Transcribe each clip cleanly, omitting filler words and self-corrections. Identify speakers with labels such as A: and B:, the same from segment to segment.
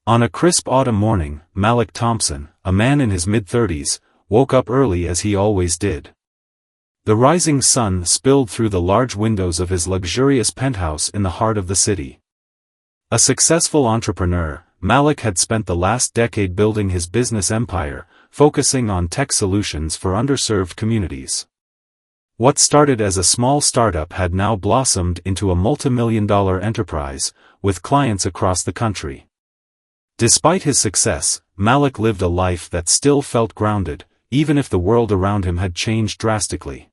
A: On a crisp autumn morning, Malik Thompson, a man in his mid-30s, woke up early as he always did. The rising sun spilled through the large windows of his luxurious penthouse in the heart of the city. A successful entrepreneur, Malik had spent the last decade building his business empire, focusing on tech solutions for underserved communities. What started as a small startup had now blossomed into a multi-million-dollar enterprise, with clients across the country. Despite his success, Malik lived a life that still felt grounded, even if the world around him had changed drastically.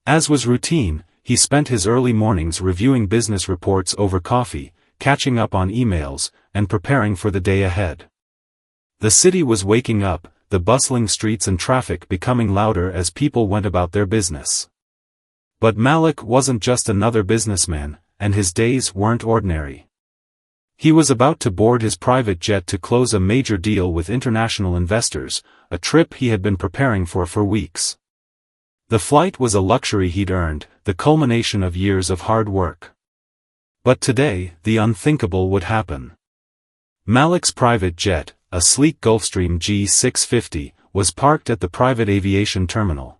A: As was routine, he spent his early mornings reviewing business reports over coffee, catching up on emails, and preparing for the day ahead. The city was waking up, the bustling streets and traffic becoming louder as people went about their business. But Malik wasn't just another businessman, and his days weren't ordinary. He was about to board his private jet to close a major deal with international investors, a trip he had been preparing for weeks. The flight was a luxury he'd earned, the culmination of years of hard work. But today, the unthinkable would happen. Malik's private jet, a sleek Gulfstream G650, was parked at the private aviation terminal.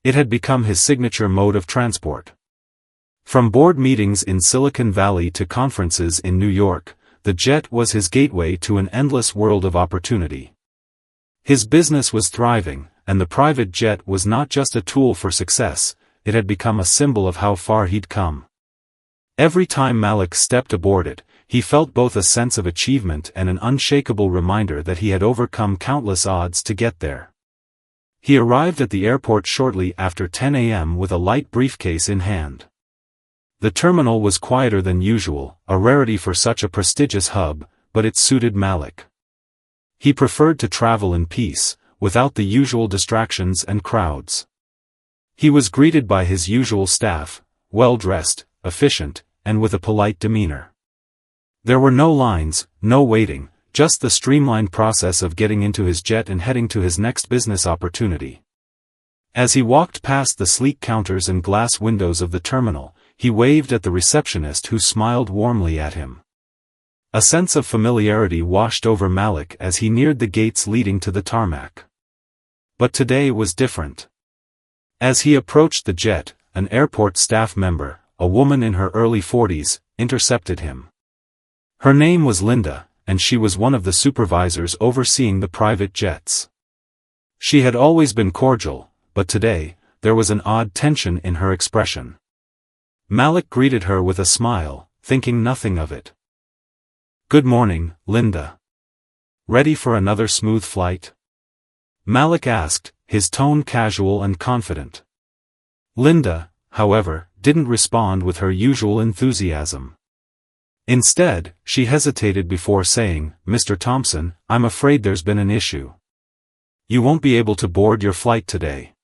A: It had become his signature mode of transport. From board meetings in Silicon Valley to conferences in New York, the jet was his gateway to an endless world of opportunity. His business was thriving, and the private jet was not just a tool for success, it had become a symbol of how far he'd come. Every time Malik stepped aboard it, he felt both a sense of achievement and an unshakable reminder that he had overcome countless odds to get there. He arrived at the airport shortly after 10 a.m. with a light briefcase in hand. The terminal was quieter than usual, a rarity for such a prestigious hub, but it suited Malik. He preferred to travel in peace, without the usual distractions and crowds. He was greeted by his usual staff, well-dressed, efficient, and with a polite demeanor. There were no lines, no waiting, just the streamlined process of getting into his jet and heading to his next business opportunity. As he walked past the sleek counters and glass windows of the terminal, he waved at the receptionist who smiled warmly at him. A sense of familiarity washed over Malik as he neared the gates leading to the tarmac. But today was different. As he approached the jet, an airport staff member, a woman in her early 40s, intercepted him. Her name was Linda, and she was one of the supervisors overseeing the private jets. She had always been cordial, but today, there was an odd tension in her expression. Malik greeted her with a smile, thinking nothing of it. "Good morning, Linda. Ready for another smooth flight?" Malik asked, his tone casual and confident. Linda, however, didn't respond with her usual enthusiasm. Instead, she hesitated before saying, "Mr. Thompson, I'm afraid there's been an issue. You won't be able to board your flight today."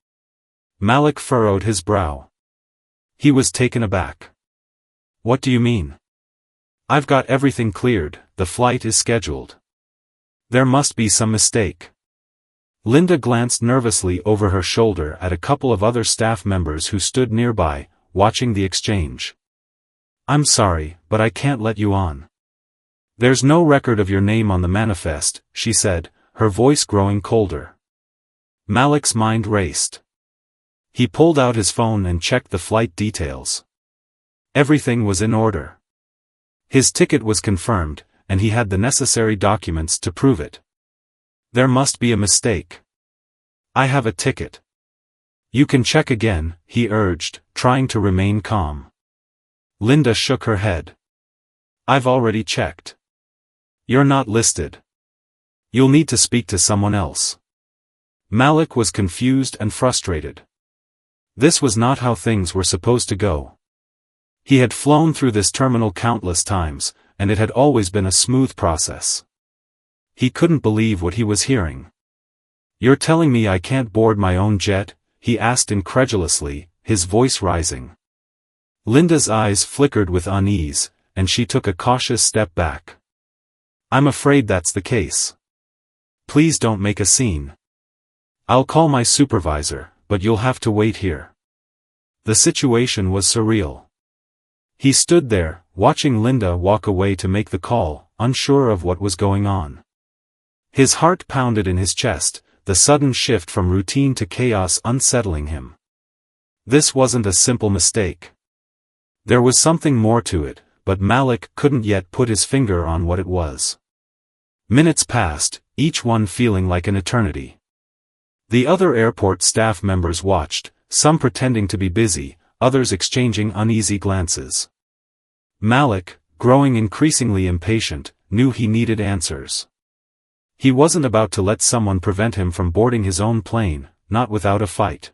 A: Malik furrowed his brow. He was taken aback. "What do you mean?" "I've got everything cleared, the flight is scheduled." "There must be some mistake." Linda glanced nervously over her shoulder at a couple of other staff members who stood nearby, watching the exchange. "I'm sorry, but I can't let you on. There's no record of your name on the manifest," she said, her voice growing colder. Malik's mind raced. He pulled out his phone and checked the flight details. Everything was in order. His ticket was confirmed, and he had the necessary documents to prove it. "There must be a mistake. I have a ticket." "You can check again," he urged, trying to remain calm. Linda shook her head. "I've already checked. You're not listed. You'll need to speak to someone else." Malik was confused and frustrated. This was not how things were supposed to go. He had flown through this terminal countless times, and it had always been a smooth process. He couldn't believe what he was hearing. "You're telling me I can't board my own jet?" he asked incredulously, his voice rising. Linda's eyes flickered with unease, and she took a cautious step back. "I'm afraid that's the case. Please don't make a scene. I'll call my supervisor, but you'll have to wait here." The situation was surreal. He stood there, watching Linda walk away to make the call, unsure of what was going on. His heart pounded in his chest, the sudden shift from routine to chaos unsettling him. This wasn't a simple mistake. There was something more to it, but Malik couldn't yet put his finger on what it was. Minutes passed, each one feeling like an eternity. The other airport staff members watched, some pretending to be busy, others exchanging uneasy glances. Malik, growing increasingly impatient, knew he needed answers. He wasn't about to let someone prevent him from boarding his own plane, not without a fight.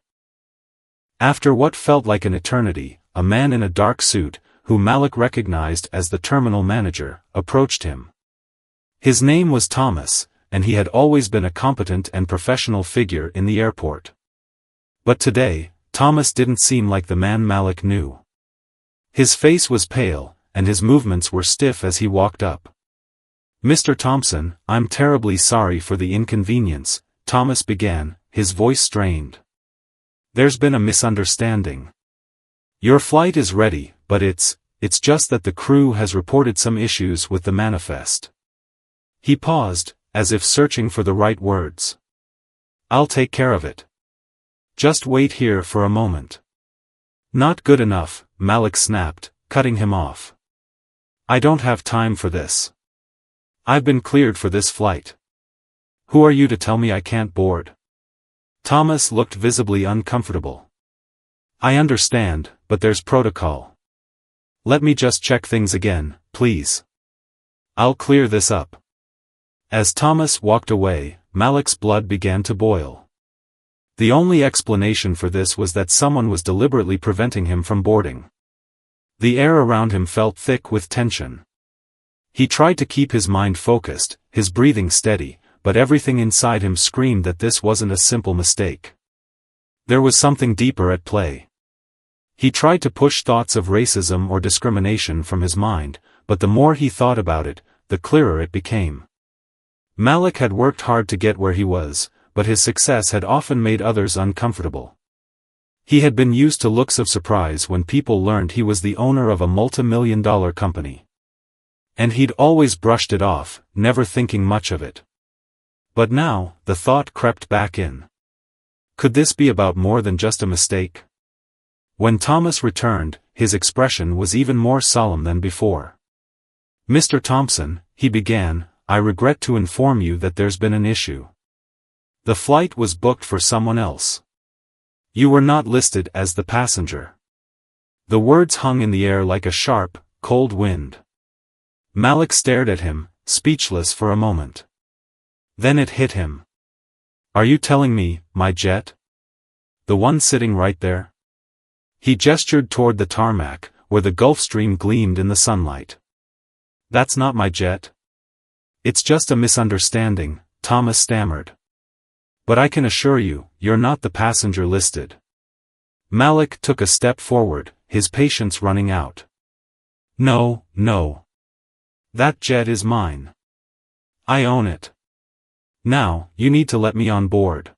A: After what felt like an eternity, a man in a dark suit, who Malik recognized as the terminal manager, approached him. His name was Thomas, and he had always been a competent and professional figure in the airport. But today, Thomas didn't seem like the man Malik knew. His face was pale, and his movements were stiff as he walked up. "Mr. Thompson, I'm terribly sorry for the inconvenience," Thomas began, his voice strained. "There's been a misunderstanding. Your flight is ready, but it's just that the crew has reported some issues with the manifest." He paused, as if searching for the right words. "I'll take care of it. Just wait here for a moment." "Not good enough," Malik snapped, cutting him off. "I don't have time for this. I've been cleared for this flight. Who are you to tell me I can't board?" Thomas looked visibly uncomfortable. "I understand, but there's protocol. Let me just check things again, please. I'll clear this up." As Thomas walked away, Malik's blood began to boil. The only explanation for this was that someone was deliberately preventing him from boarding. The air around him felt thick with tension. He tried to keep his mind focused, his breathing steady, but everything inside him screamed that this wasn't a simple mistake. There was something deeper at play. He tried to push thoughts of racism or discrimination from his mind, but the more he thought about it, the clearer it became. Malik had worked hard to get where he was, but his success had often made others uncomfortable. He had been used to looks of surprise when people learned he was the owner of a multi-million-dollar company. And he'd always brushed it off, never thinking much of it. But now, the thought crept back in. Could this be about more than just a mistake? When Thomas returned, his expression was even more solemn than before. "Mr. Thompson," he began, "I regret to inform you that there's been an issue. The flight was booked for someone else. You were not listed as the passenger." The words hung in the air like a sharp, cold wind. Malik stared at him, speechless for a moment. Then it hit him. "Are you telling me, my jet? The one sitting right there?" He gestured toward the tarmac, where the Gulf Stream gleamed in the sunlight. "That's not my jet." "It's just a misunderstanding," Thomas stammered. "But I can assure you, you're not the passenger listed." Malik took a step forward, his patience running out. No. That jet is mine. I own it. Now, you need to let me on board."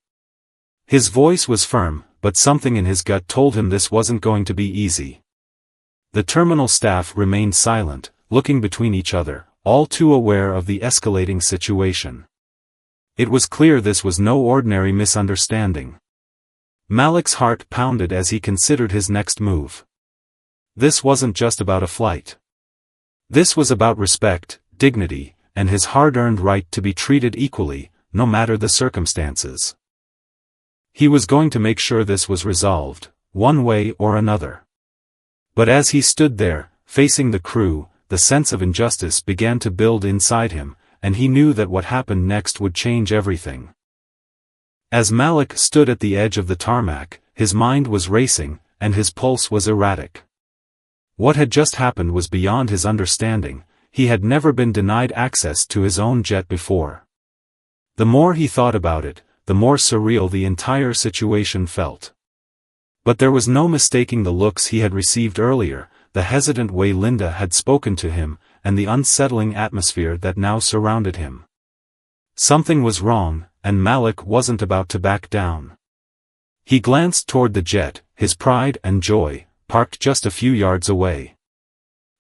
A: His voice was firm, but something in his gut told him this wasn't going to be easy. The terminal staff remained silent, looking between each other, all too aware of the escalating situation. It was clear this was no ordinary misunderstanding. Malik's heart pounded as he considered his next move. This wasn't just about a flight. This was about respect, dignity, and his hard-earned right to be treated equally, no matter the circumstances. He was going to make sure this was resolved, one way or another. But as he stood there, facing the crew, the sense of injustice began to build inside him, and he knew that what happened next would change everything. As Malik stood at the edge of the tarmac, his mind was racing, and his pulse was erratic. What had just happened was beyond his understanding. He had never been denied access to his own jet before. The more he thought about it, the more surreal the entire situation felt. But there was no mistaking the looks he had received earlier, the hesitant way Linda had spoken to him, and the unsettling atmosphere that now surrounded him. Something was wrong, and Malik wasn't about to back down. He glanced toward the jet, his pride and joy, parked just a few yards away.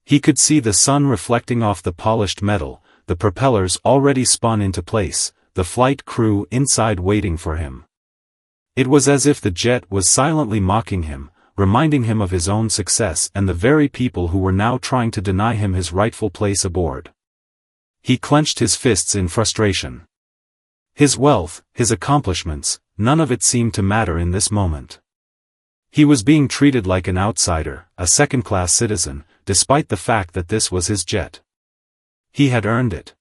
A: He could see the sun reflecting off the polished metal, the propellers already spun into place, the flight crew inside waiting for him. It was as if the jet was silently mocking him, reminding him of his own success and the very people who were now trying to deny him his rightful place aboard. He clenched his fists in frustration. His wealth, his accomplishments, none of it seemed to matter in this moment. He was being treated like an outsider, a second-class citizen, despite the fact that this was his jet. He had earned it.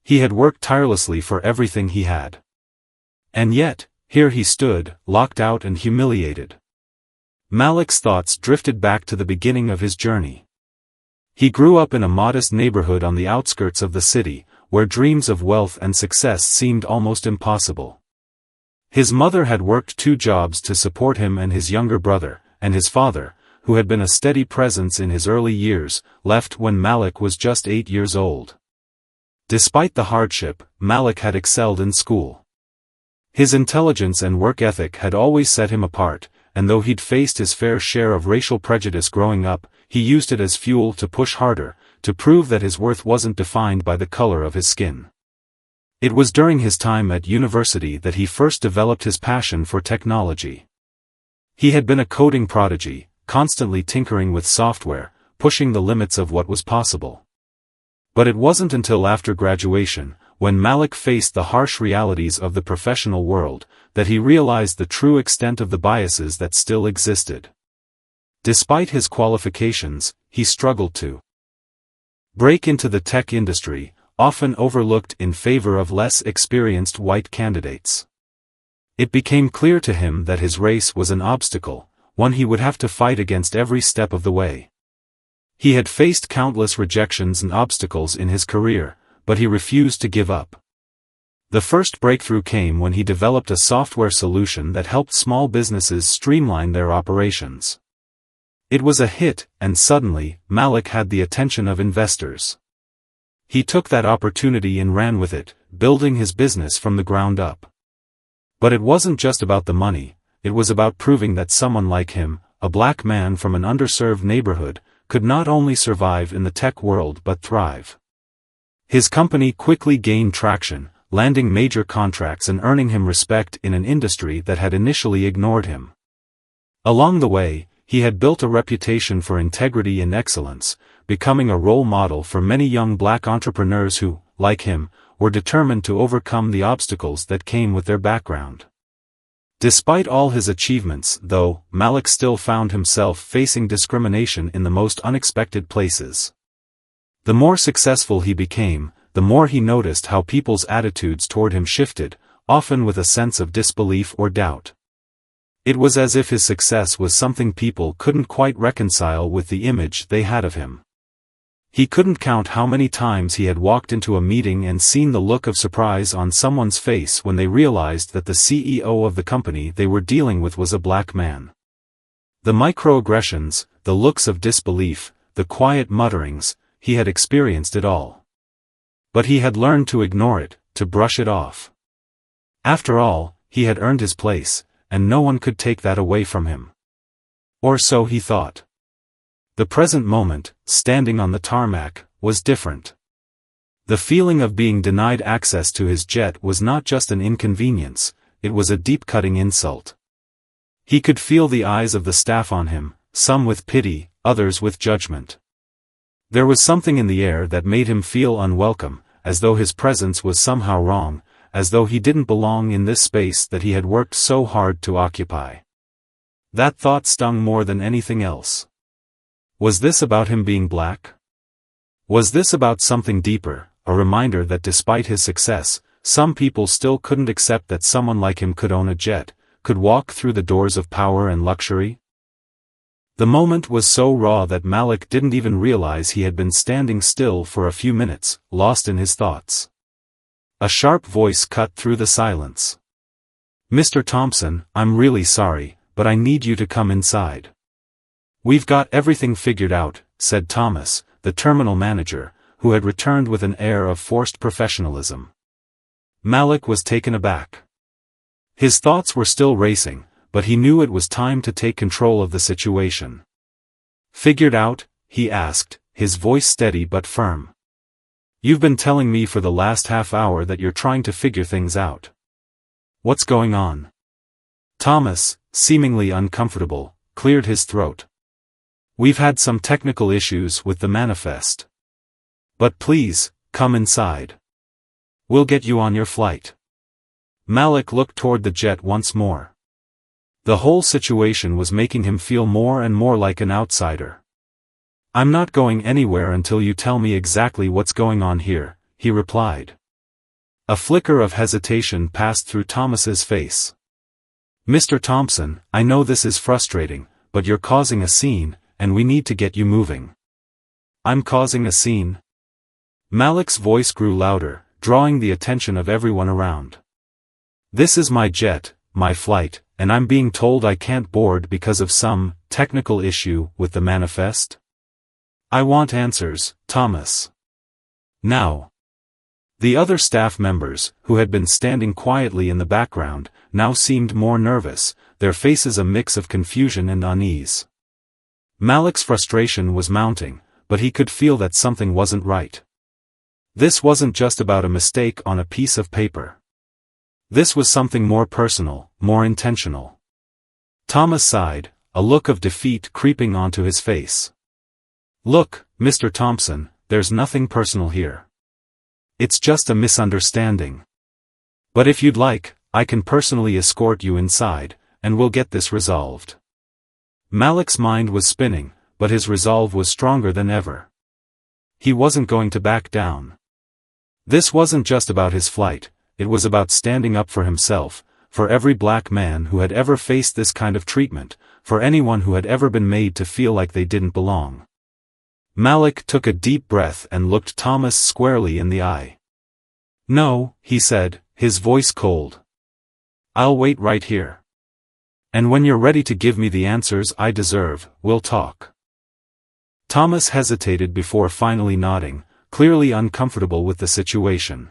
A: He had worked tirelessly for everything he had. And yet, here he stood, locked out and humiliated. Malik's thoughts drifted back to the beginning of his journey. He grew up in a modest neighborhood on the outskirts of the city, where dreams of wealth and success seemed almost impossible. His mother had worked 2 jobs to support him and his younger brother, and his father, who had been a steady presence in his early years, left when Malik was just 8 years old. Despite the hardship, Malik had excelled in school. His intelligence and work ethic had always set him apart, and though he'd faced his fair share of racial prejudice growing up, he used it as fuel to push harder, to prove that his worth wasn't defined by the color of his skin. It was during his time at university that he first developed his passion for technology. He had been a coding prodigy, constantly tinkering with software, pushing the limits of what was possible. But it wasn't until after graduation, when Malik faced the harsh realities of the professional world, that he realized the true extent of the biases that still existed. Despite his qualifications, he struggled to break into the tech industry, often overlooked in favor of less experienced white candidates. It became clear to him that his race was an obstacle, one he would have to fight against every step of the way. He had faced countless rejections and obstacles in his career, but he refused to give up. The first breakthrough came when he developed a software solution that helped small businesses streamline their operations. It was a hit, and suddenly, Malik had the attention of investors. He took that opportunity and ran with it, building his business from the ground up. But it wasn't just about the money, it was about proving that someone like him, a black man from an underserved neighborhood, could not only survive in the tech world but thrive. His company quickly gained traction, landing major contracts and earning him respect in an industry that had initially ignored him. Along the way, he had built a reputation for integrity and excellence, becoming a role model for many young black entrepreneurs who, like him, were determined to overcome the obstacles that came with their background. Despite all his achievements, though, Malik still found himself facing discrimination in the most unexpected places. The more successful he became, the more he noticed how people's attitudes toward him shifted, often with a sense of disbelief or doubt. It was as if his success was something people couldn't quite reconcile with the image they had of him. He couldn't count how many times he had walked into a meeting and seen the look of surprise on someone's face when they realized that the CEO of the company they were dealing with was a black man. The microaggressions, the looks of disbelief, the quiet mutterings, he had experienced it all. But he had learned to ignore it, to brush it off. After all, he had earned his place, and no one could take that away from him. Or so he thought. The present moment, standing on the tarmac, was different. The feeling of being denied access to his jet was not just an inconvenience, it was a deep-cutting insult. He could feel the eyes of the staff on him, some with pity, others with judgment. There was something in the air that made him feel unwelcome, as though his presence was somehow wrong, as though he didn't belong in this space that he had worked so hard to occupy. That thought stung more than anything else. Was this about him being black? Was this about something deeper, a reminder that despite his success, some people still couldn't accept that someone like him could own a jet, could walk through the doors of power and luxury? The moment was so raw that Malik didn't even realize he had been standing still for a few minutes, lost in his thoughts. A sharp voice cut through the silence. "Mr. Thompson, I'm really sorry, but I need you to come inside." "We've got everything figured out," said Thomas, the terminal manager, who had returned with an air of forced professionalism. Malik was taken aback. His thoughts were still racing, but he knew it was time to take control of the situation. "Figured out?" he asked, his voice steady but firm. You've been telling me for the last half hour that you're trying to figure things out. What's going on? Thomas, seemingly uncomfortable, cleared his throat. We've had some technical issues with the manifest. But please, come inside. We'll get you on your flight. Malik looked toward the jet once more. The whole situation was making him feel more and more like an outsider. I'm not going anywhere until you tell me exactly what's going on here, he replied. A flicker of hesitation passed through Thomas's face. Mr. Thompson, I know this is frustrating, but you're causing a scene, and we need to get you moving. I'm causing a scene? Malik's voice grew louder, drawing the attention of everyone around. This is my jet, my flight, and I'm being told I can't board because of some technical issue with the manifest? I want answers, Thomas. Now. The other staff members, who had been standing quietly in the background, now seemed more nervous, their faces a mix of confusion and unease. Malik's frustration was mounting, but he could feel that something wasn't right. This wasn't just about a mistake on a piece of paper. This was something more personal, more intentional. Thomas sighed, a look of defeat creeping onto his face. Look, Mr. Thompson, there's nothing personal here. It's just a misunderstanding. But if you'd like, I can personally escort you inside, and we'll get this resolved. Malik's mind was spinning, but his resolve was stronger than ever. He wasn't going to back down. This wasn't just about his flight, it was about standing up for himself, for every black man who had ever faced this kind of treatment, for anyone who had ever been made to feel like they didn't belong. Malik took a deep breath and looked Thomas squarely in the eye. No, he said, his voice cold. I'll wait right here. And when you're ready to give me the answers I deserve, we'll talk. Thomas hesitated before finally nodding, clearly uncomfortable with the situation.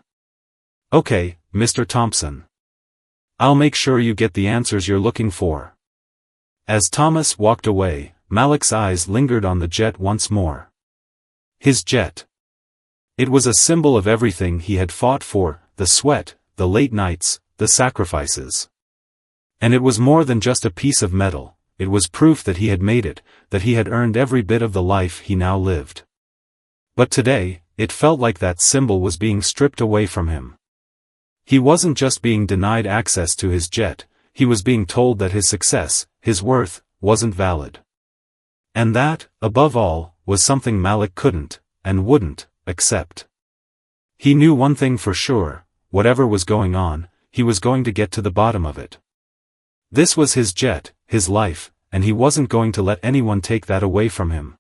A: Okay, Mr. Thompson. I'll make sure you get the answers you're looking for. As Thomas walked away, Malik's eyes lingered on the jet once more. His jet. It was a symbol of everything he had fought for, the sweat, the late nights, the sacrifices. And it was more than just a piece of metal, it was proof that he had made it, that he had earned every bit of the life he now lived. But today, it felt like that symbol was being stripped away from him. He wasn't just being denied access to his jet, he was being told that his success, his worth, wasn't valid. And that, above all, was something Malik couldn't, and wouldn't, accept. He knew one thing for sure, whatever was going on, he was going to get to the bottom of it. This was his jet, his life, and he wasn't going to let anyone take that away from him.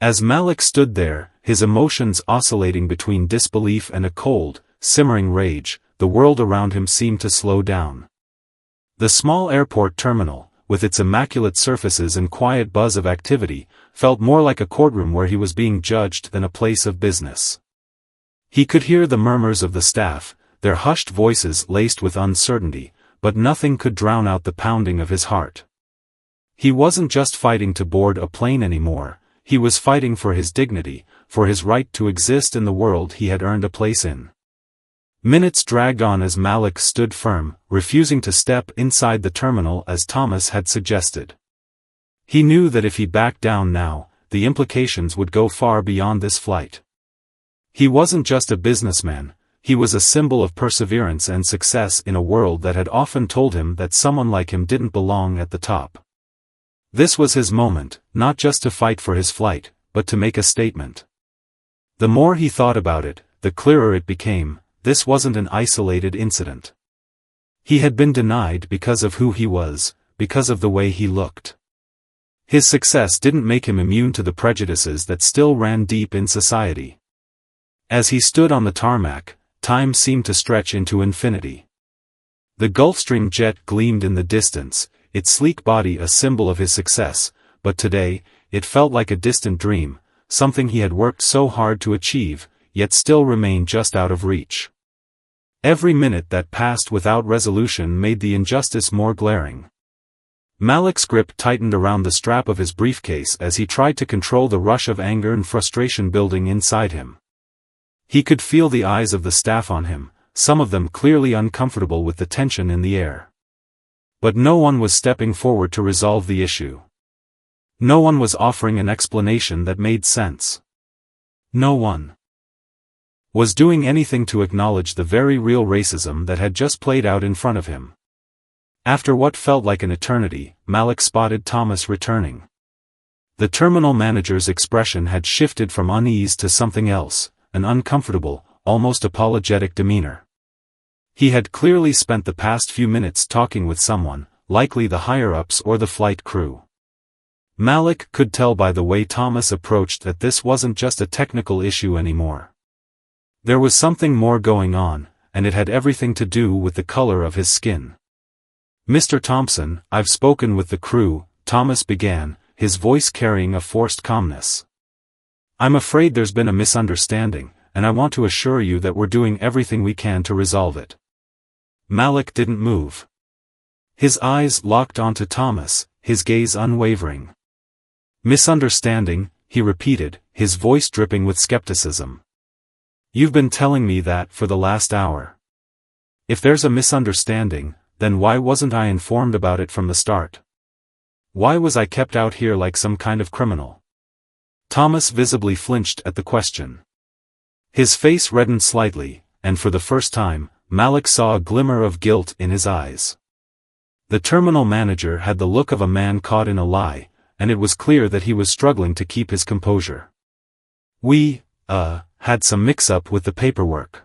A: As Malik stood there, his emotions oscillating between disbelief and a cold, simmering rage, the world around him seemed to slow down. The small airport terminal, with its immaculate surfaces and quiet buzz of activity, felt more like a courtroom where he was being judged than a place of business. He could hear the murmurs of the staff, their hushed voices laced with uncertainty, but nothing could drown out the pounding of his heart. He wasn't just fighting to board a plane anymore, he was fighting for his dignity, for his right to exist in the world he had earned a place in. Minutes dragged on as Malik stood firm, refusing to step inside the terminal as Thomas had suggested. He knew that if he backed down now, the implications would go far beyond this flight. He wasn't just a businessman, he was a symbol of perseverance and success in a world that had often told him that someone like him didn't belong at the top. This was his moment, not just to fight for his flight, but to make a statement. The more he thought about it, the clearer it became. This wasn't an isolated incident. He had been denied because of who he was, because of the way he looked. His success didn't make him immune to the prejudices that still ran deep in society. As he stood on the tarmac, time seemed to stretch into infinity. The Gulfstream jet gleamed in the distance, its sleek body a symbol of his success, but today, it felt like a distant dream, something he had worked so hard to achieve, yet still remained just out of reach. Every minute that passed without resolution made the injustice more glaring. Malik's grip tightened around the strap of his briefcase as he tried to control the rush of anger and frustration building inside him. He could feel the eyes of the staff on him, some of them clearly uncomfortable with the tension in the air. But no one was stepping forward to resolve the issue. No one was offering an explanation that made sense. No one was doing anything to acknowledge the very real racism that had just played out in front of him. After what felt like an eternity, Malik spotted Thomas returning. The terminal manager's expression had shifted from unease to something else, an uncomfortable, almost apologetic demeanor. He had clearly spent the past few minutes talking with someone, likely the higher-ups or the flight crew. Malik could tell by the way Thomas approached that this wasn't just a technical issue anymore. There was something more going on, and it had everything to do with the color of his skin. "Mr. Thompson, I've spoken with the crew," Thomas began, his voice carrying a forced calmness. "I'm afraid there's been a misunderstanding, and I want to assure you that we're doing everything we can to resolve it." Malik didn't move. His eyes locked onto Thomas, his gaze unwavering. "Misunderstanding," he repeated, his voice dripping with skepticism. "You've been telling me that for the last hour. If there's a misunderstanding, then why wasn't I informed about it from the start? Why was I kept out here like some kind of criminal?" Thomas visibly flinched at the question. His face reddened slightly, and for the first time, Malik saw a glimmer of guilt in his eyes. The terminal manager had the look of a man caught in a lie, and it was clear that he was struggling to keep his composure. "We, had some mix-up with the paperwork.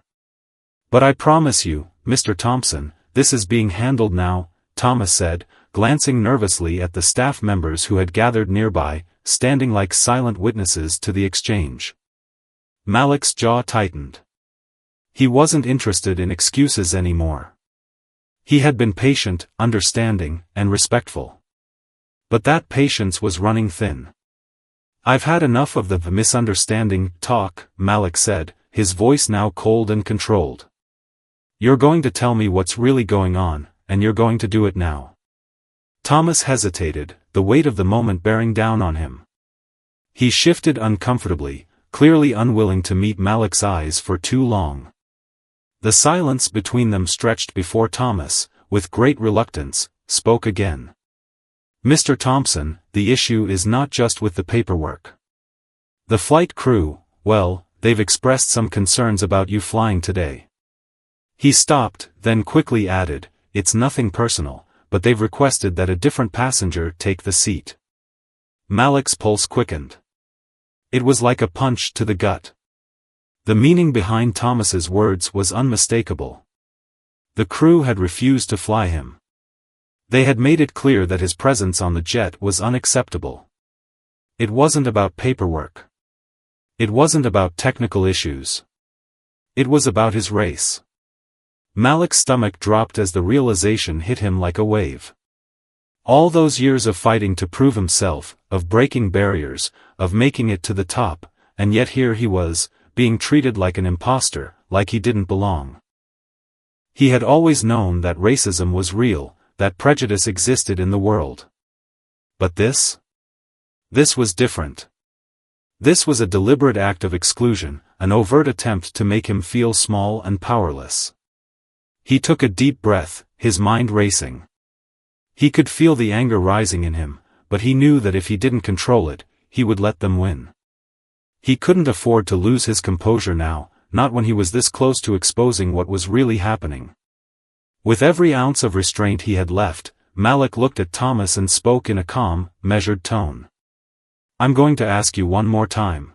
A: But I promise you, Mr. Thompson, this is being handled now," Thomas said, glancing nervously at the staff members who had gathered nearby, standing like silent witnesses to the exchange. Malik's jaw tightened. He wasn't interested in excuses anymore. He had been patient, understanding, and respectful. But that patience was running thin. "I've had enough of the misunderstanding talk," Malik said, his voice now cold and controlled. "You're going to tell me what's really going on, and you're going to do it now." Thomas hesitated, the weight of the moment bearing down on him. He shifted uncomfortably, clearly unwilling to meet Malik's eyes for too long. The silence between them stretched before Thomas, with great reluctance, spoke again. "Mr. Thompson, the issue is not just with the paperwork. The flight crew, well, they've expressed some concerns about you flying today." He stopped, then quickly added, "It's nothing personal, but they've requested that a different passenger take the seat." Malik's pulse quickened. It was like a punch to the gut. The meaning behind Thomas's words was unmistakable. The crew had refused to fly him. They had made it clear that his presence on the jet was unacceptable. It wasn't about paperwork. It wasn't about technical issues. It was about his race. Malik's stomach dropped as the realization hit him like a wave. All those years of fighting to prove himself, of breaking barriers, of making it to the top, and yet here he was, being treated like an imposter, like he didn't belong. He had always known that racism was real, that prejudice existed in the world. But this? This was different. This was a deliberate act of exclusion, an overt attempt to make him feel small and powerless. He took a deep breath, his mind racing. He could feel the anger rising in him, but he knew that if he didn't control it, he would let them win. He couldn't afford to lose his composure now, not when he was this close to exposing what was really happening. With every ounce of restraint he had left, Malik looked at Thomas and spoke in a calm, measured tone. "I'm going to ask you one more time.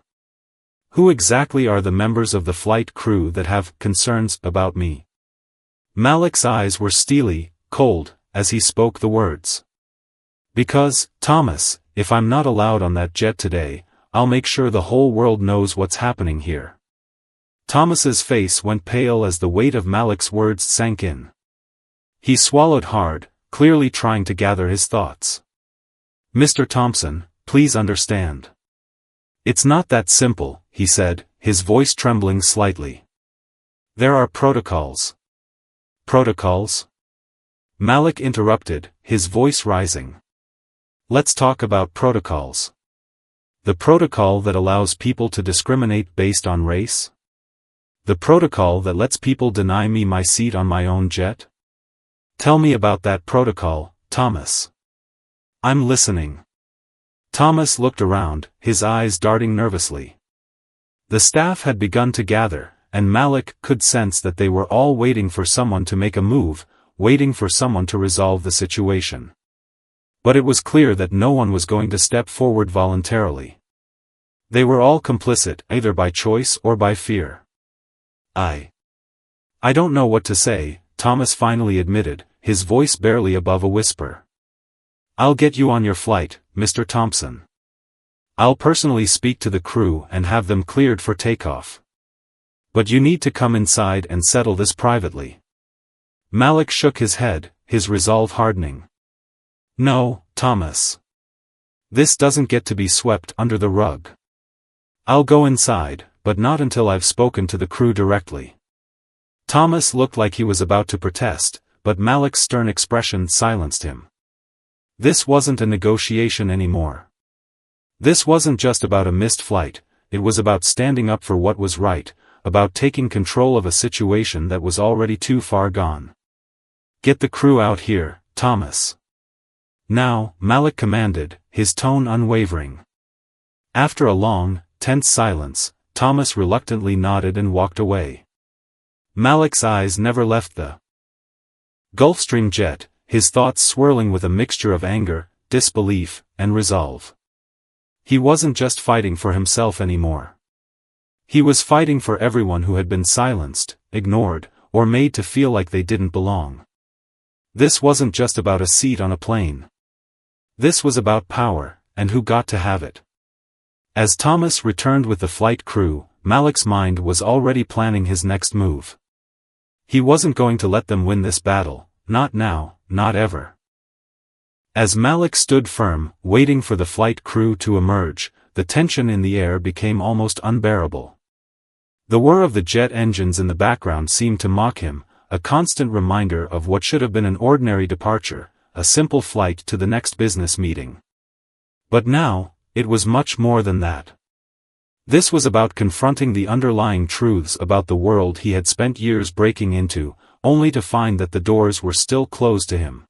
A: Who exactly are the members of the flight crew that have concerns about me?" Malik's eyes were steely, cold, as he spoke the words. "Because, Thomas, if I'm not allowed on that jet today, I'll make sure the whole world knows what's happening here." Thomas's face went pale as the weight of Malik's words sank in. He swallowed hard, clearly trying to gather his thoughts. "Mr. Thompson, please understand. It's not that simple," he said, his voice trembling slightly. "There are protocols." "Protocols?" Malik interrupted, his voice rising. "Let's talk about protocols. The protocol that allows people to discriminate based on race? The protocol that lets people deny me my seat on my own jet? Tell me about that protocol, Thomas. I'm listening. Thomas looked around, his eyes darting nervously. The staff had begun to gather, and Malik could sense that they were all waiting for someone to make a move, waiting for someone to resolve the situation. But it was clear that no one was going to step forward voluntarily. They were all complicit, either by choice or by fear. I don't know what to say, Thomas finally admitted, his voice barely above a whisper. I'll get you on your flight, Mr. Thompson. I'll personally speak to the crew and have them cleared for takeoff. But you need to come inside and settle this privately. Malik shook his head, his resolve hardening. No, Thomas. This doesn't get to be swept under the rug. I'll go inside, but not until I've spoken to the crew directly. Thomas looked like he was about to protest, but Malik's stern expression silenced him. This wasn't a negotiation anymore. This wasn't just about a missed flight, it was about standing up for what was right, about taking control of a situation that was already too far gone. Get the crew out here, Thomas. Now, Malik commanded, his tone unwavering. After a long, tense silence, Thomas reluctantly nodded and walked away. Malik's eyes never left the Gulfstream jet, his thoughts swirling with a mixture of anger, disbelief, and resolve. He wasn't just fighting for himself anymore. He was fighting for everyone who had been silenced, ignored, or made to feel like they didn't belong. This wasn't just about a seat on a plane. This was about power, and who got to have it. As Thomas returned with the flight crew, Malik's mind was already planning his next move. He wasn't going to let them win this battle, not now, not ever. As Malik stood firm, waiting for the flight crew to emerge, the tension in the air became almost unbearable. The whir of the jet engines in the background seemed to mock him, a constant reminder of what should have been an ordinary departure, a simple flight to the next business meeting. But now, it was much more than that. This was about confronting the underlying truths about the world he had spent years breaking into, only to find that the doors were still closed to him.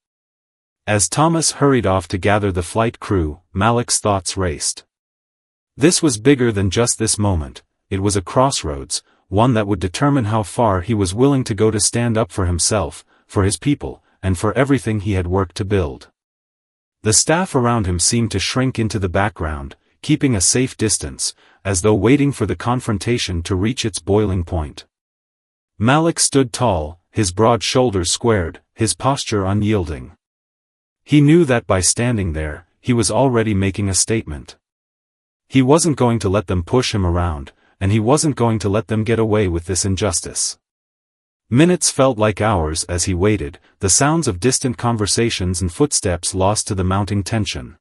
A: As Thomas hurried off to gather the flight crew, Malik's thoughts raced. This was bigger than just this moment, it was a crossroads, one that would determine how far he was willing to go to stand up for himself, for his people, and for everything he had worked to build. The staff around him seemed to shrink into the background, keeping a safe distance, as though waiting for the confrontation to reach its boiling point. Malik stood tall, his broad shoulders squared, his posture unyielding. He knew that by standing there, he was already making a statement. He wasn't going to let them push him around, and he wasn't going to let them get away with this injustice. Minutes felt like hours as he waited, the sounds of distant conversations and footsteps lost to the mounting tension.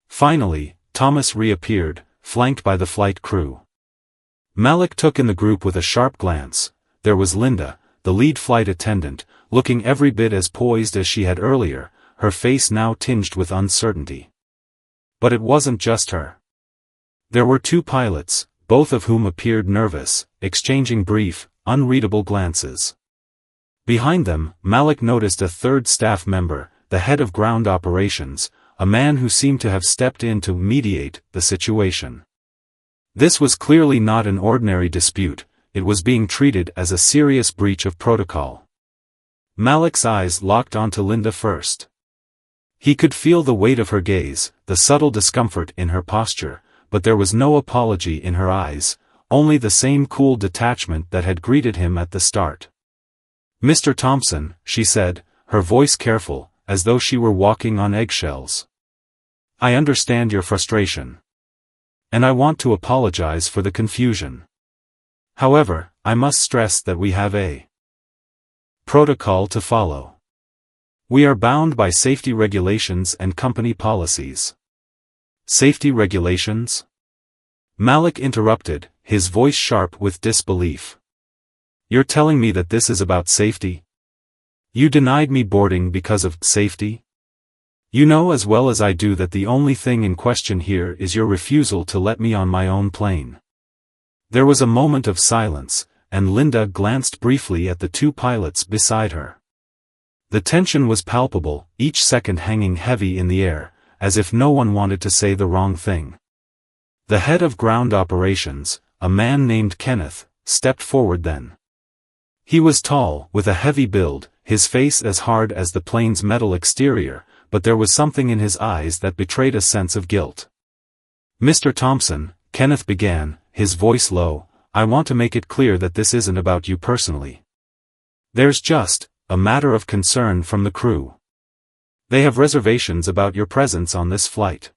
A: Finally, Thomas reappeared, flanked by the flight crew. Malik took in the group with a sharp glance. There was Linda, the lead flight attendant, looking every bit as poised as she had earlier, her face now tinged with uncertainty. But it wasn't just her. There were two pilots, both of whom appeared nervous, exchanging brief, unreadable glances. Behind them, Malik noticed a third staff member, the head of ground operations, a man who seemed to have stepped in to mediate the situation. This was clearly not an ordinary dispute, it was being treated as a serious breach of protocol. Malik's eyes locked onto Linda first. He could feel the weight of her gaze, the subtle discomfort in her posture, but there was no apology in her eyes, only the same cool detachment that had greeted him at the start. "Mr. Thompson," she said, her voice careful, as though she were walking on eggshells. "I understand your frustration. And I want to apologize for the confusion. However, I must stress that we have a protocol to follow. We are bound by safety regulations and company policies." "Safety regulations?" Malik interrupted, his voice sharp with disbelief. "You're telling me that this is about safety? You denied me boarding because of safety? You know as well as I do that the only thing in question here is your refusal to let me on my own plane." There was a moment of silence, and Linda glanced briefly at the two pilots beside her. The tension was palpable, each second hanging heavy in the air, as if no one wanted to say the wrong thing. The head of ground operations, a man named Kenneth, stepped forward then. He was tall, with a heavy build, his face as hard as the plane's metal exterior, but there was something in his eyes that betrayed a sense of guilt. "Mr. Thompson," Kenneth began, his voice low, "I want to make it clear that this isn't about you personally. There's just a matter of concern from the crew. They have reservations about your presence on this flight.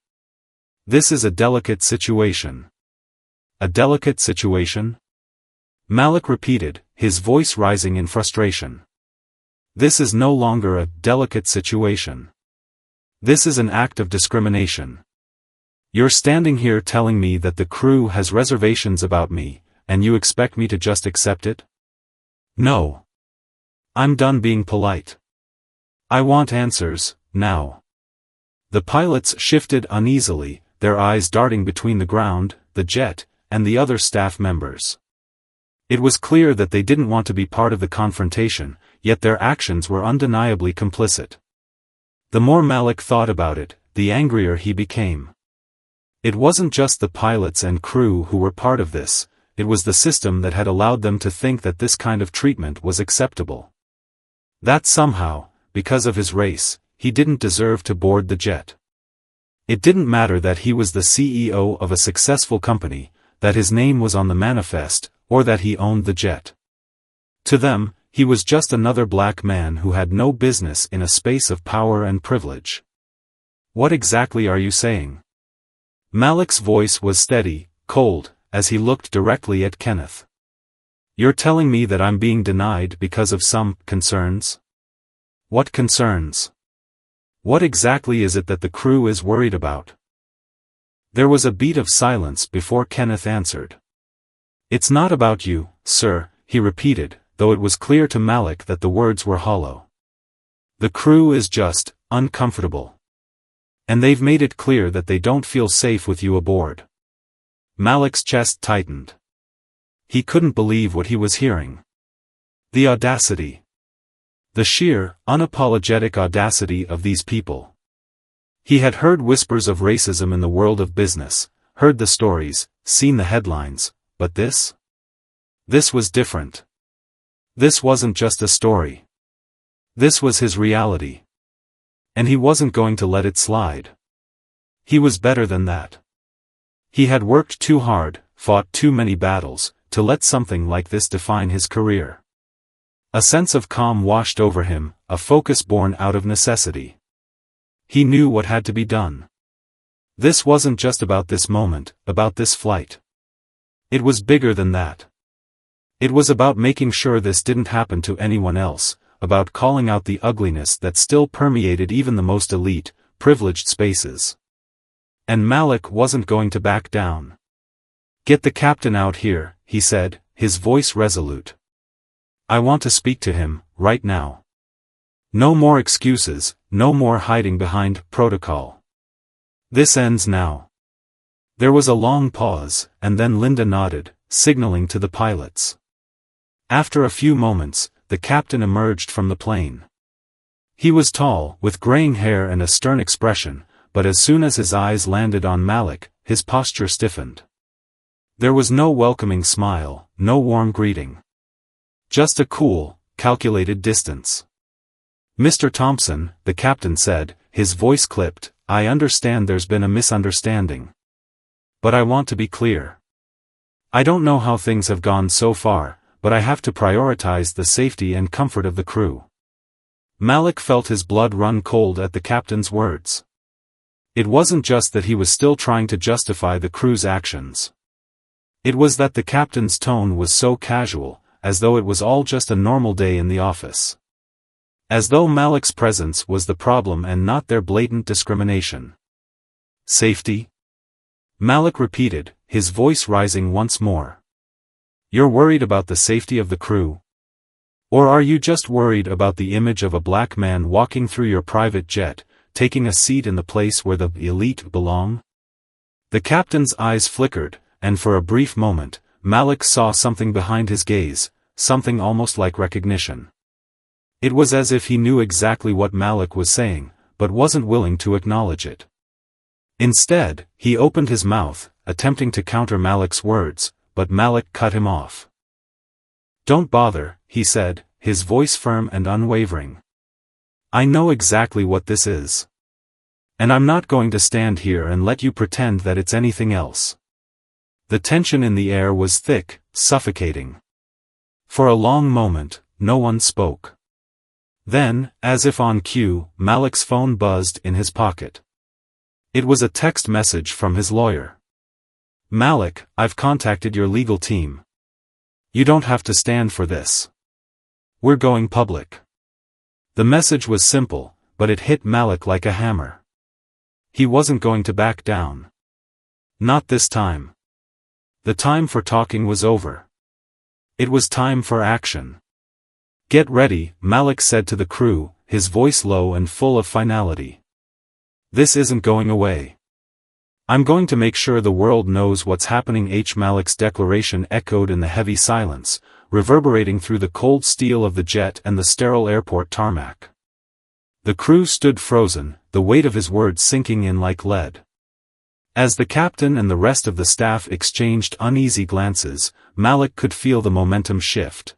A: This is a delicate situation." "A delicate situation?" Malik repeated, his voice rising in frustration. "This is no longer a delicate situation. This is an act of discrimination. You're standing here telling me that the crew has reservations about me, and you expect me to just accept it? No. I'm done being polite. I want answers, now." The pilots shifted uneasily, their eyes darting between the ground, the jet, and the other staff members. It was clear that they didn't want to be part of the confrontation, yet their actions were undeniably complicit. The more Malik thought about it, the angrier he became. It wasn't just the pilots and crew who were part of this, it was the system that had allowed them to think that this kind of treatment was acceptable. That somehow, because of his race, he didn't deserve to board the jet. It didn't matter that he was the CEO of a successful company, that his name was on the manifest, or that he owned the jet. To them, he was just another black man who had no business in a space of power and privilege. "What exactly are you saying?" Malik's voice was steady, cold, as he looked directly at Kenneth. "You're telling me that I'm being denied because of some concerns? What concerns? What exactly is it that the crew is worried about?" There was a beat of silence before Kenneth answered. "It's not about you, sir," he repeated, though it was clear to Malik that the words were hollow. "The crew is just uncomfortable. And they've made it clear that they don't feel safe with you aboard." Malik's chest tightened. He couldn't believe what he was hearing. The audacity. The sheer, unapologetic audacity of these people. He had heard whispers of racism in the world of business, heard the stories, seen the headlines, but this? This was different. This wasn't just a story. This was his reality. And he wasn't going to let it slide. He was better than that. He had worked too hard, fought too many battles, to let something like this define his career. A sense of calm washed over him, a focus born out of necessity. He knew what had to be done. This wasn't just about this moment, about this flight. It was bigger than that. It was about making sure this didn't happen to anyone else, about calling out the ugliness that still permeated even the most elite, privileged spaces. And Malik wasn't going to back down. "Get the captain out here," he said, his voice resolute. "I want to speak to him, right now. No more excuses, no more hiding behind protocol. This ends now." There was a long pause, and then Linda nodded, signaling to the pilots. After a few moments, the captain emerged from the plane. He was tall, with graying hair and a stern expression, but as soon as his eyes landed on Malik, his posture stiffened. There was no welcoming smile, no warm greeting. Just a cool, calculated distance. "Mr. Thompson," the captain said, his voice clipped, "I understand there's been a misunderstanding. But I want to be clear. I don't know how things have gone so far, but I have to prioritize the safety and comfort of the crew." Malik felt his blood run cold at the captain's words. It wasn't just that he was still trying to justify the crew's actions. It was that the captain's tone was so casual, as though it was all just a normal day in the office. As though Malik's presence was the problem and not their blatant discrimination. "Safety?" Malik repeated, his voice rising once more. "You're worried about the safety of the crew? Or are you just worried about the image of a black man walking through your private jet, taking a seat in the place where the elite belong?" The captain's eyes flickered, and for a brief moment, Malik saw something behind his gaze, something almost like recognition. It was as if he knew exactly what Malik was saying, but wasn't willing to acknowledge it. Instead, he opened his mouth, attempting to counter Malik's words, but Malik cut him off. "Don't bother," he said, his voice firm and unwavering. "I know exactly what this is. And I'm not going to stand here and let you pretend that it's anything else." The tension in the air was thick, suffocating. For a long moment, no one spoke. Then, as if on cue, Malik's phone buzzed in his pocket. It was a text message from his lawyer. "Malik, I've contacted your legal team. You don't have to stand for this. We're going public." The message was simple, but it hit Malik like a hammer. He wasn't going to back down. Not this time. The time for talking was over. It was time for action. "Get ready," Malik said to the crew, his voice low and full of finality. "This isn't going away. I'm going to make sure the world knows what's happening." Malik's declaration echoed in the heavy silence, reverberating through the cold steel of the jet and the sterile airport tarmac. The crew stood frozen, the weight of his words sinking in like lead. As the captain and the rest of the staff exchanged uneasy glances, Malik could feel the momentum shift.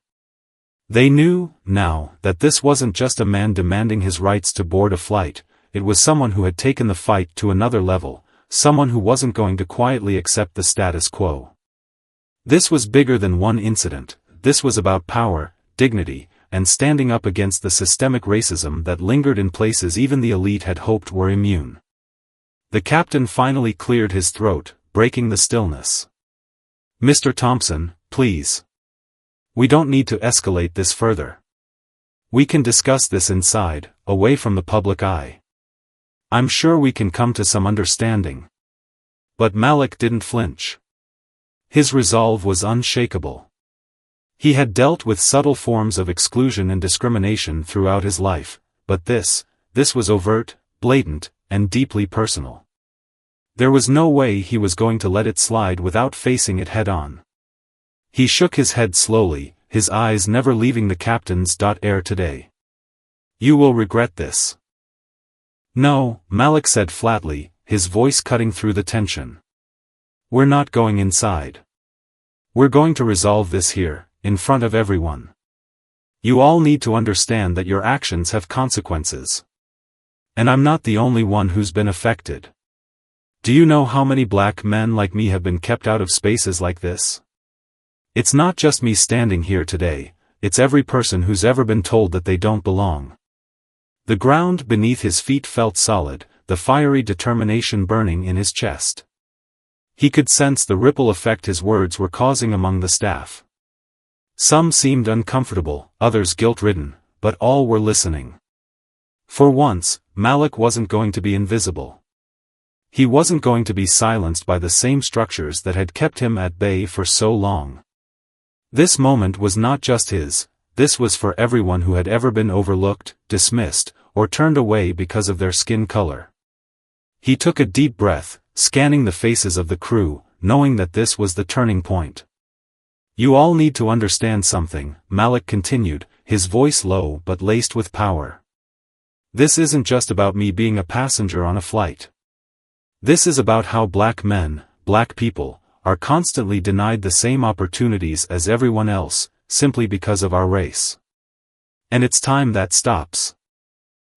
A: They knew, now, that this wasn't just a man demanding his rights to board a flight, it was someone who had taken the fight to another level, someone who wasn't going to quietly accept the status quo. This was bigger than one incident, this was about power, dignity, and standing up against the systemic racism that lingered in places even the elite had hoped were immune. The captain finally cleared his throat, breaking the stillness. "Mr. Thompson, please. We don't need to escalate this further. We can discuss this inside, away from the public eye. I'm sure we can come to some understanding." But Malik didn't flinch. His resolve was unshakable. He had dealt with subtle forms of exclusion and discrimination throughout his life, but this was overt, blatant, and deeply personal. There was no way he was going to let it slide without facing it head-on. He shook his head slowly, his eyes never leaving the captain's. "Air today. You will regret this." "No," Malik said flatly, his voice cutting through the tension. "We're not going inside. We're going to resolve this here, in front of everyone. You all need to understand that your actions have consequences. And I'm not the only one who's been affected. Do you know how many black men like me have been kept out of spaces like this? It's not just me standing here today, it's every person who's ever been told that they don't belong." The ground beneath his feet felt solid, the fiery determination burning in his chest. He could sense the ripple effect his words were causing among the staff. Some seemed uncomfortable, others guilt-ridden, but all were listening. For once, Malik wasn't going to be invisible. He wasn't going to be silenced by the same structures that had kept him at bay for so long. This moment was not just his, this was for everyone who had ever been overlooked, dismissed, or turned away because of their skin color. He took a deep breath, scanning the faces of the crew, knowing that this was the turning point. "You all need to understand something," Malik continued, his voice low but laced with power. "This isn't just about me being a passenger on a flight. This is about how black men, black people, are constantly denied the same opportunities as everyone else, simply because of our race. And it's time that stops.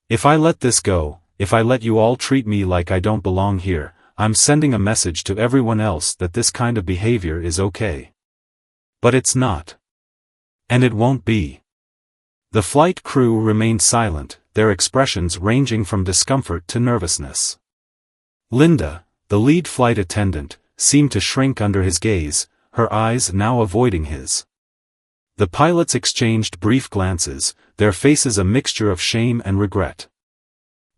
A: If I let this go, if I let you all treat me like I don't belong here, I'm sending a message to everyone else that this kind of behavior is okay. But it's not. And it won't be." The flight crew remained silent, their expressions ranging from discomfort to nervousness. Linda, the lead flight attendant, seemed to shrink under his gaze, her eyes now avoiding his. The pilots exchanged brief glances, their faces a mixture of shame and regret.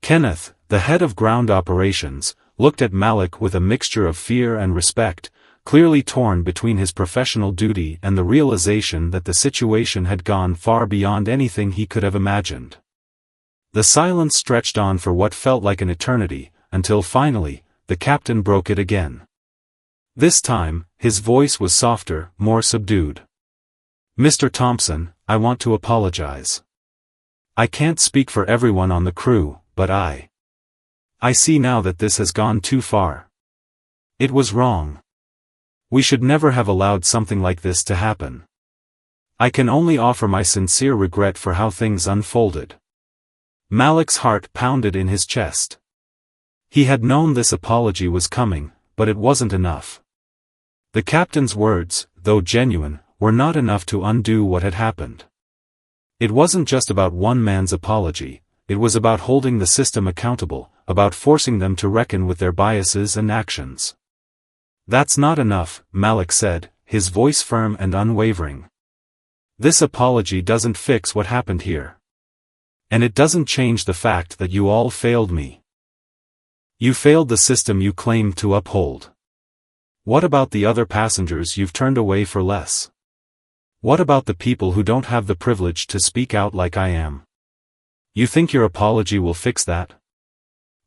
A: Kenneth, the head of ground operations, looked at Malik with a mixture of fear and respect, clearly torn between his professional duty and the realization that the situation had gone far beyond anything he could have imagined. The silence stretched on for what felt like an eternity, until finally, the captain broke it again. This time, his voice was softer, more subdued. "Mr. Thompson, I want to apologize. I can't speak for everyone on the crew, but I see now that this has gone too far. It was wrong. We should never have allowed something like this to happen. I can only offer my sincere regret for how things unfolded." Malik's heart pounded in his chest. He had known this apology was coming, but it wasn't enough. The captain's words, though genuine, were not enough to undo what had happened. It wasn't just about one man's apology, it was about holding the system accountable, about forcing them to reckon with their biases and actions. "That's not enough," Malik said, his voice firm and unwavering. "This apology doesn't fix what happened here. And it doesn't change the fact that you all failed me. You failed the system you claimed to uphold. What about the other passengers you've turned away for less? What about the people who don't have the privilege to speak out like I am? You think your apology will fix that?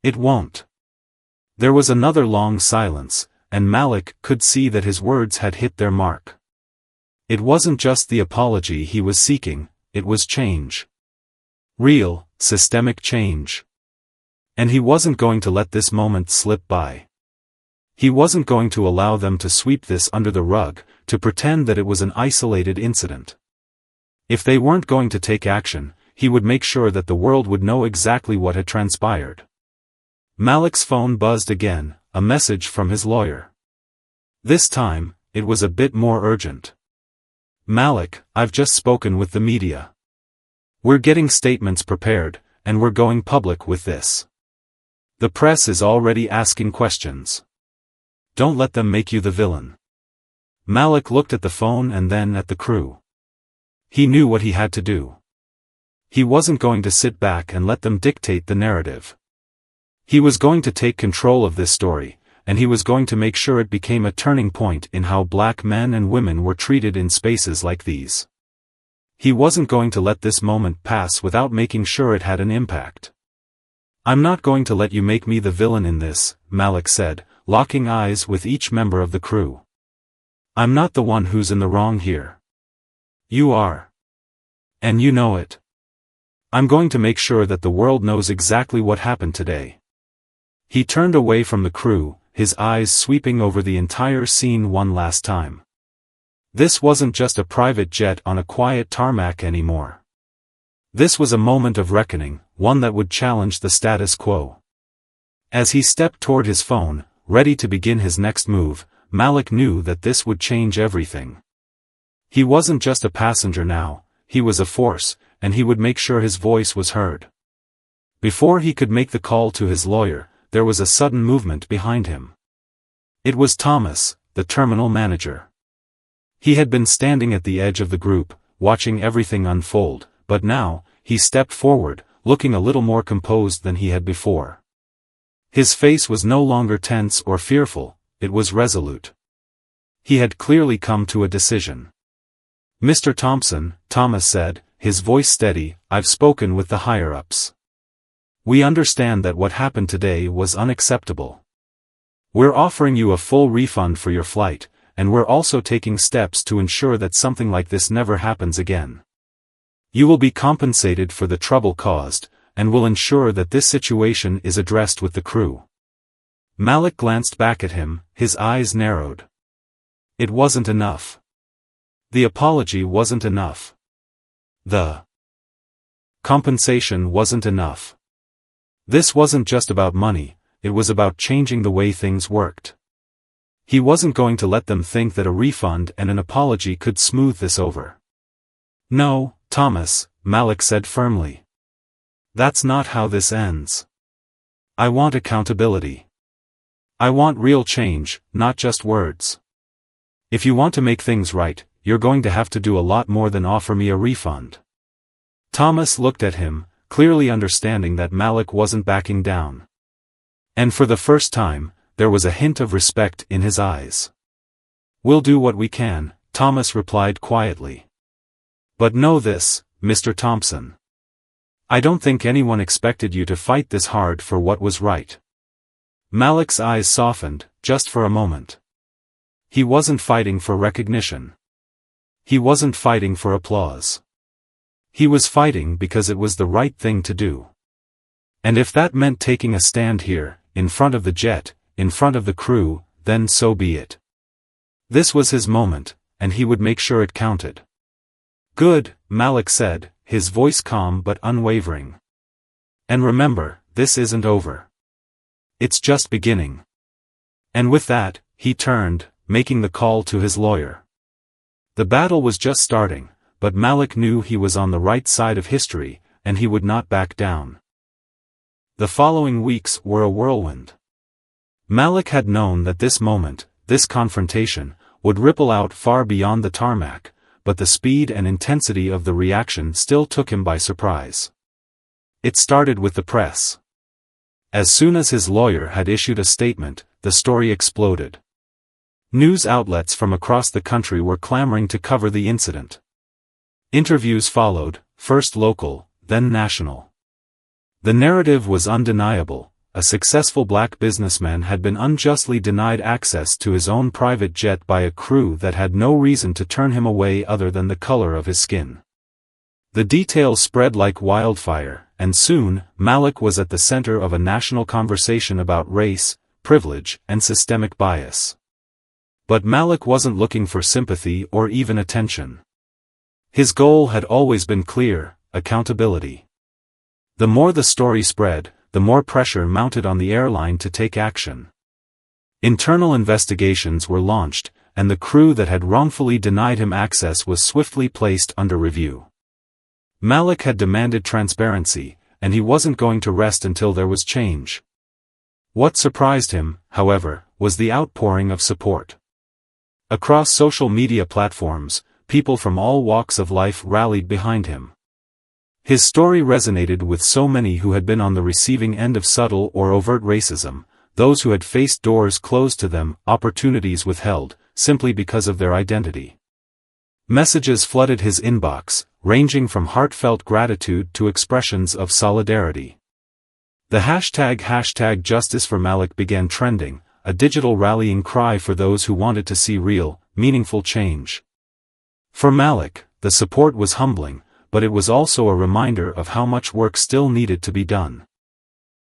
A: It won't." There was another long silence, and Malik could see that his words had hit their mark. It wasn't just the apology he was seeking, it was change. Real, systemic change. And he wasn't going to let this moment slip by. He wasn't going to allow them to sweep this under the rug, to pretend that it was an isolated incident. If they weren't going to take action, he would make sure that the world would know exactly what had transpired. Malik's phone buzzed again, a message from his lawyer. This time, it was a bit more urgent. "Malik, I've just spoken with the media. We're getting statements prepared, and we're going public with this. The press is already asking questions. Don't let them make you the villain." Malik looked at the phone and then at the crew. He knew what he had to do. He wasn't going to sit back and let them dictate the narrative. He was going to take control of this story, and he was going to make sure it became a turning point in how black men and women were treated in spaces like these. He wasn't going to let this moment pass without making sure it had an impact. "I'm not going to let you make me the villain in this," Malik said, locking eyes with each member of the crew. "I'm not the one who's in the wrong here. You are. And you know it. I'm going to make sure that the world knows exactly what happened today." He turned away from the crew, his eyes sweeping over the entire scene one last time. This wasn't just a private jet on a quiet tarmac anymore. This was a moment of reckoning, one that would challenge the status quo. As he stepped toward his phone, ready to begin his next move, Malik knew that this would change everything. He wasn't just a passenger now, he was a force, and he would make sure his voice was heard. Before he could make the call to his lawyer, there was a sudden movement behind him. It was Thomas, the terminal manager. He had been standing at the edge of the group, watching everything unfold, but now, he stepped forward, looking a little more composed than he had before. His face was no longer tense or fearful, it was resolute. He had clearly come to a decision. "Mr. Thompson," Thomas said, his voice steady, "I've spoken with the higher-ups. We understand that what happened today was unacceptable. We're offering you a full refund for your flight, and we're also taking steps to ensure that something like this never happens again. You will be compensated for the trouble caused, and will ensure that this situation is addressed with the crew." Malik glanced back at him, his eyes narrowed. It wasn't enough. The apology wasn't enough. The compensation wasn't enough. This wasn't just about money, it was about changing the way things worked. He wasn't going to let them think that a refund and an apology could smooth this over. "No, Thomas," Malik said firmly. "That's not how this ends. I want accountability. I want real change, not just words. If you want to make things right, you're going to have to do a lot more than offer me a refund." Thomas looked at him, clearly understanding that Malik wasn't backing down. And for the first time, there was a hint of respect in his eyes. "We'll do what we can," Thomas replied quietly. "But know this, Mr. Thompson. I don't think anyone expected you to fight this hard for what was right." Malik's eyes softened, just for a moment. He wasn't fighting for recognition. He wasn't fighting for applause. He was fighting because it was the right thing to do. And if that meant taking a stand here, in front of the jet, in front of the crew, then so be it. This was his moment, and he would make sure it counted. Good, Malik said, his voice calm but unwavering. And remember, this isn't over. It's just beginning. And with that, he turned, making the call to his lawyer. The battle was just starting, but Malik knew he was on the right side of history, and he would not back down. The following weeks were a whirlwind. Malik had known that this moment, this confrontation, would ripple out far beyond the tarmac, but the speed and intensity of the reaction still took him by surprise. It started with the press. As soon as his lawyer had issued a statement, the story exploded. News outlets from across the country were clamoring to cover the incident. Interviews followed, first local, then national. The narrative was undeniable. A successful black businessman had been unjustly denied access to his own private jet by a crew that had no reason to turn him away other than the color of his skin. The details spread like wildfire, and soon, Malik was at the center of a national conversation about race, privilege, and systemic bias. But Malik wasn't looking for sympathy or even attention. His goal had always been clear: accountability. The more the story spread, the more pressure mounted on the airline to take action. Internal investigations were launched, and the crew that had wrongfully denied him access was swiftly placed under review. Malik had demanded transparency, and he wasn't going to rest until there was change. What surprised him, however, was the outpouring of support. Across social media platforms, people from all walks of life rallied behind him. His story resonated with so many who had been on the receiving end of subtle or overt racism, those who had faced doors closed to them, opportunities withheld, simply because of their identity. Messages flooded his inbox, ranging from heartfelt gratitude to expressions of solidarity. The hashtag Justice for Malik began trending, a digital rallying cry for those who wanted to see real, meaningful change. For Malik, the support was humbling, but it was also a reminder of how much work still needed to be done.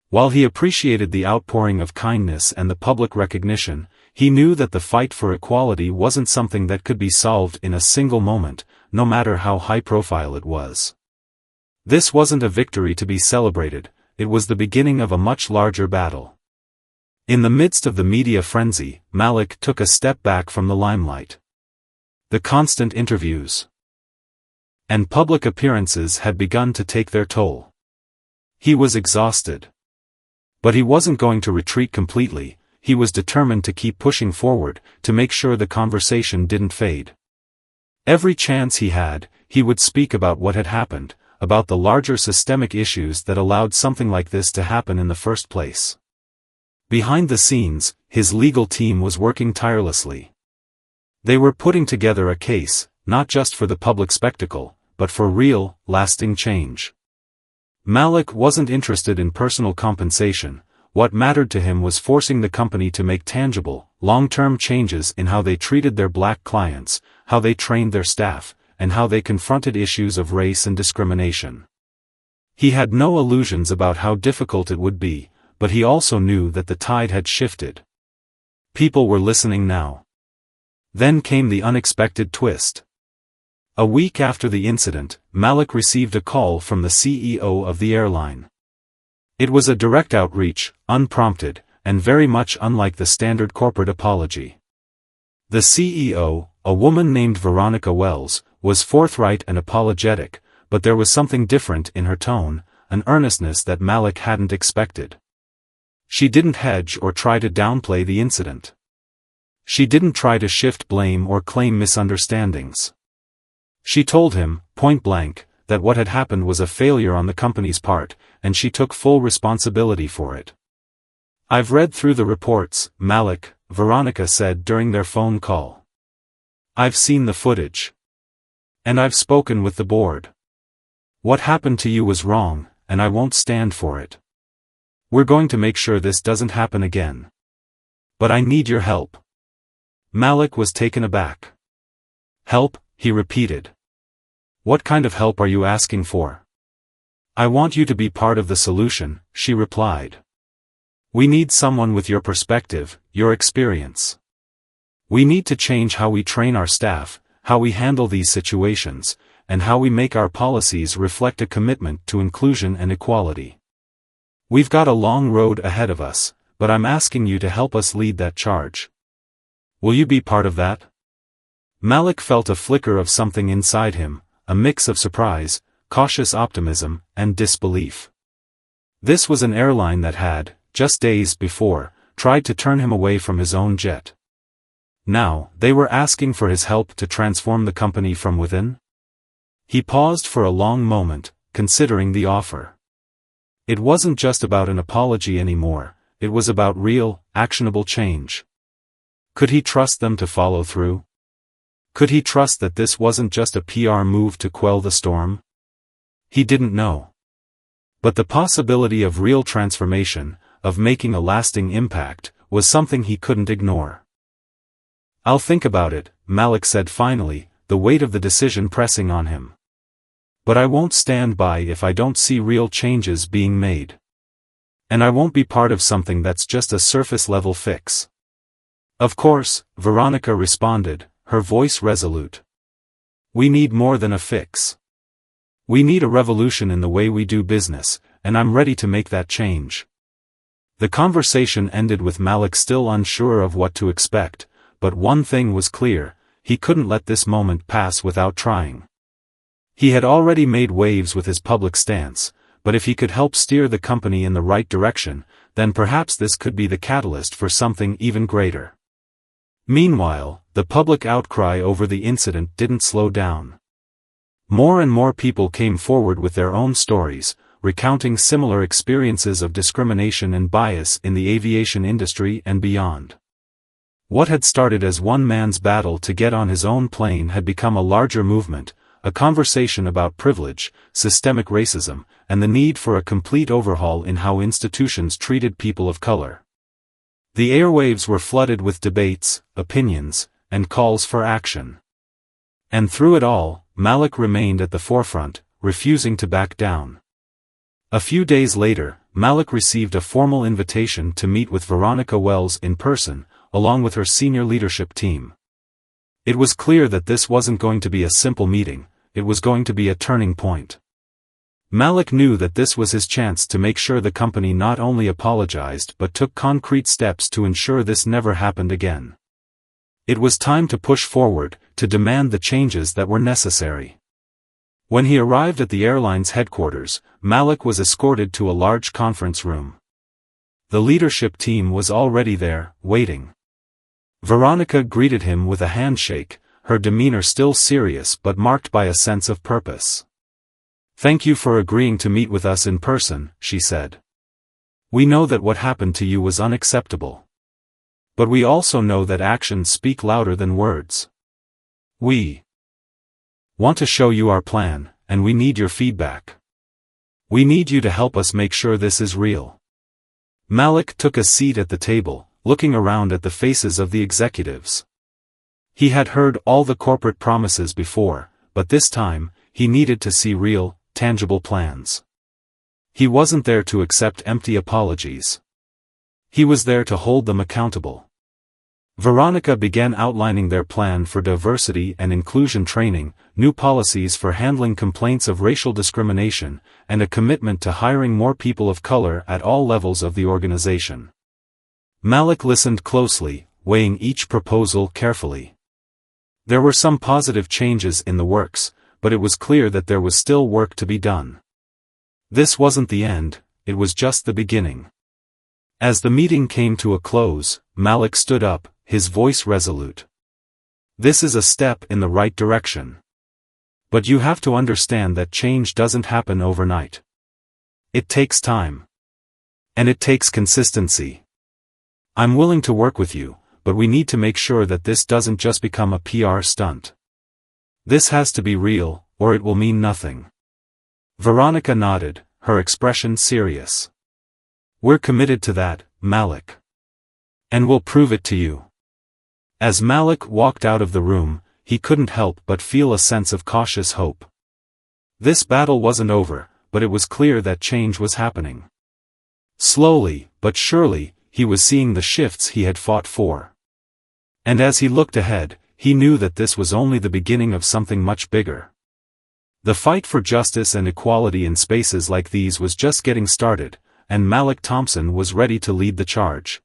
A: While he appreciated the outpouring of kindness and the public recognition, he knew that the fight for equality wasn't something that could be solved in a single moment, no matter how high-profile it was. This wasn't a victory to be celebrated, it was the beginning of a much larger battle. In the midst of the media frenzy, Malik took a step back from the limelight. The constant interviews and public appearances had begun to take their toll. He was exhausted. But he wasn't going to retreat completely. He was determined to keep pushing forward, to make sure the conversation didn't fade. Every chance he had, he would speak about what had happened, about the larger systemic issues that allowed something like this to happen in the first place. Behind the scenes, his legal team was working tirelessly. They were putting together a case, not just for the public spectacle, but for real, lasting change. Malik wasn't interested in personal compensation. What mattered to him was forcing the company to make tangible, long-term changes in how they treated their black clients, how they trained their staff, and how they confronted issues of race and discrimination. He had no illusions about how difficult it would be, but he also knew that the tide had shifted. People were listening now. Then came the unexpected twist. A week after the incident, Malik received a call from the CEO of the airline. It was a direct outreach, unprompted, and very much unlike the standard corporate apology. The CEO, a woman named Veronica Wells, was forthright and apologetic, but there was something different in her tone, an earnestness that Malik hadn't expected. She didn't hedge or try to downplay the incident. She didn't try to shift blame or claim misunderstandings. She told him, point blank, that what had happened was a failure on the company's part, and she took full responsibility for it. "I've read through the reports, Malik," Veronica said during their phone call. "I've seen the footage. And I've spoken with the board. What happened to you was wrong, and I won't stand for it. We're going to make sure this doesn't happen again. But I need your help." Malik was taken aback. Help, he repeated. What kind of help are you asking for? I want you to be part of the solution, she replied. We need someone with your perspective, your experience. We need to change how we train our staff, how we handle these situations, and how we make our policies reflect a commitment to inclusion and equality. We've got a long road ahead of us, but I'm asking you to help us lead that charge. Will you be part of that? Malik felt a flicker of something inside him, a mix of surprise, cautious optimism, and disbelief. This was an airline that had, just days before, tried to turn him away from his own jet. Now, they were asking for his help to transform the company from within? He paused for a long moment, considering the offer. It wasn't just about an apology anymore, it was about real, actionable change. Could he trust them to follow through? Could he trust that this wasn't just a PR move to quell the storm? He didn't know. But the possibility of real transformation, of making a lasting impact, was something he couldn't ignore. I'll think about it, Malik said finally, the weight of the decision pressing on him. But I won't stand by if I don't see real changes being made. And I won't be part of something that's just a surface-level fix. Of course, Veronica responded, her voice resolute. We need more than a fix. We need a revolution in the way we do business, and I'm ready to make that change. The conversation ended with Malik still unsure of what to expect, but one thing was clear, he couldn't let this moment pass without trying. He had already made waves with his public stance, but if he could help steer the company in the right direction, then perhaps this could be the catalyst for something even greater. Meanwhile, the public outcry over the incident didn't slow down. More and more people came forward with their own stories, recounting similar experiences of discrimination and bias in the aviation industry and beyond. What had started as one man's battle to get on his own plane had become a larger movement, a conversation about privilege, systemic racism, and the need for a complete overhaul in how institutions treated people of color. The airwaves were flooded with debates, opinions, and calls for action. And through it all, Malik remained at the forefront, refusing to back down. A few days later, Malik received a formal invitation to meet with Veronica Wells in person, along with her senior leadership team. It was clear that this wasn't going to be a simple meeting, it was going to be a turning point. Malik knew that this was his chance to make sure the company not only apologized but took concrete steps to ensure this never happened again. It was time to push forward, to demand the changes that were necessary. When he arrived at the airline's headquarters, Malik was escorted to a large conference room. The leadership team was already there, waiting. Veronica greeted him with a handshake, her demeanor still serious but marked by a sense of purpose. Thank you for agreeing to meet with us in person, she said. We know that what happened to you was unacceptable. But we also know that actions speak louder than words. We want to show you our plan, and we need your feedback. We need you to help us make sure this is real. Malik took a seat at the table, looking around at the faces of the executives. He had heard all the corporate promises before, but this time, he needed to see real, tangible plans. He wasn't there to accept empty apologies. He was there to hold them accountable. Veronica began outlining their plan for diversity and inclusion training, new policies for handling complaints of racial discrimination, and a commitment to hiring more people of color at all levels of the organization. Malik listened closely, weighing each proposal carefully. There were some positive changes in the works, but it was clear that there was still work to be done. This wasn't the end, it was just the beginning. As the meeting came to a close, Malik stood up, his voice resolute. This is a step in the right direction. But you have to understand that change doesn't happen overnight. It takes time. And it takes consistency. I'm willing to work with you, but we need to make sure that this doesn't just become a PR stunt. This has to be real, or it will mean nothing. Veronica nodded, her expression serious. We're committed to that, Malik. And we'll prove it to you. As Malik walked out of the room, he couldn't help but feel a sense of cautious hope. This battle wasn't over, but it was clear that change was happening. Slowly, but surely, he was seeing the shifts he had fought for. And as he looked ahead, he knew that this was only the beginning of something much bigger. The fight for justice and equality in spaces like these was just getting started, and Malik Thompson was ready to lead the charge.